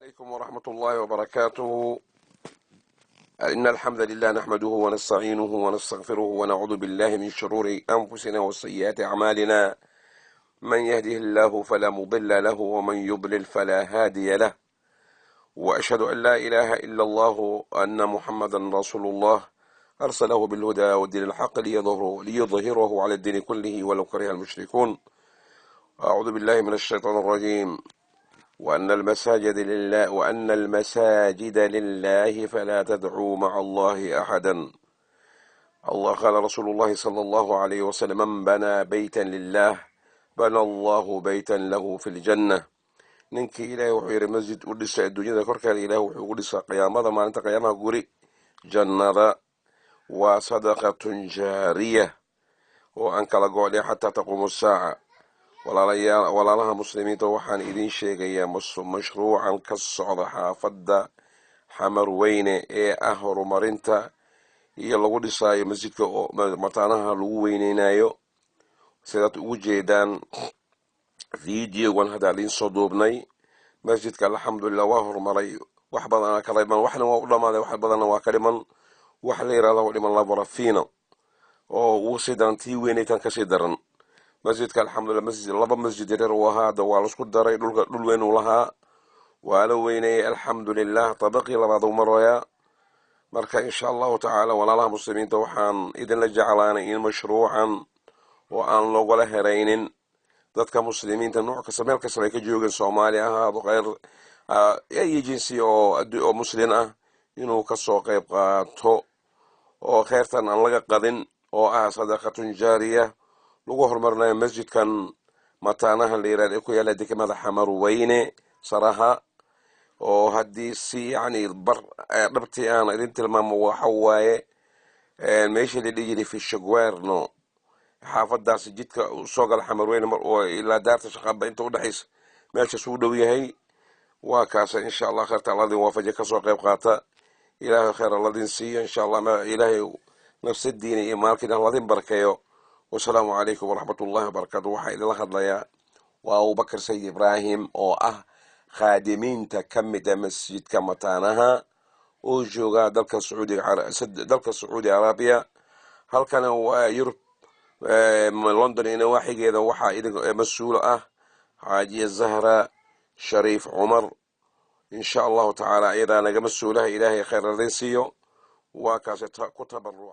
عليكم ورحمة الله وبركاته. إن الحمد لله نحمده ونستعينه ونستغفره ونعوذ بالله من شرور أنفسنا وسيئات أعمالنا. من يهده الله فلا مضل له ومن يضلل فلا هادي له، وأشهد أن لا إله إلا الله أن محمدا رسول الله أرسله بالهدى والدين الحق ليظهره على الدين كله ولو كره المشركون. أعوذ بالله من الشيطان الرجيم. وأن المساجد لله فلا تدعوا مع الله أحدا. الله قال رسول الله صلى الله عليه وسلم: من بنى بيتا لله بنى الله بيتا له في الجنة. ninkii ilaahay wuxuu yidhi masjid u dhisa adduunyada korkeeda ilaah wuxuu ugu dhisaa qiyaamada maalinta qiyaamaha guri jannada. waa sadaqatun jaariya oo aan kala go'dhin xataa taquumu saaca. walaalaha muslimiinta waxaan idin sheegayaa mashruucan ka socda xaafadda xamar weyne ee ah horumarinta iyo lagu dhisaayo masjidka oo mataanaha lagu weyneynayo. sidaad ugu jeedaan fiidiyogan hadda idiin soo duubnay, masjidka alxamdulilah waa horumaray. wax badanaa ka dhiman, waxna waa u dhammaaday, wax badanna waa ka dhiman. wax la yidhahda u dhiman laborafina oo ugu sii daran tii weynaytan kasii daran. masjidka alxamdulilah laba masjid yareer uu ahaa, hadda waa laisku daray, dhul weyn uu lahaa, waa la weynayay alxamdulilah. dabaqii labaad uu marooyaa. marka insha allahu tacaala walaalaha muslimiinta waxaan idinla jeclaanay in mashruucan oo aan loogala heraynin dadka muslimiinta nooc kasta meel kasta ay ka joogeen, soomaali ahaado kheyr ay jinsi oo muslin ah, inuu kasoo qayb qaato oo kheyrtan aan laga qadin oo ah sadaqatun jaariya lagu horumarinayo masjidkan mataanaha la yirahdo ee ku yaala degmada xamar weyne saraha. oo haddii si yacni dhabtii aan idin tilmaamo waxa waaye meeshii la dhihi jiray fishagweerno, xaafadaasi jidka soo gala xamar weyne oo ilaa daarta shaqaaba inta udhexaysa meeshaas uu dhow yahay. waa kaasa insha allah kheyrta alladin waafaja kasoo qayb qaata. ilaahay kheyr alladin siiyo insha allah. ilaahay nafsadiina iyo maalkiina alladin barkeeyo. wasalaamu calaykum waraxmatullahi wabarakaatu. waxaa idinla hadlayaa waa abubakar sayid ibraahim oo ah khaadimiinta ka mid a masjidka mataanaha oo jooga dalka sacuudi arabiya. halkana waa yurub, london ina waaxigeeda waxaa idin mas-uul ah xaajiya zahra shariif cumar. insha allahu tacaala ayadaa naga mas-uulaha. ilaahay kheyr ladin siiyo. waa kaase ku tabaruca.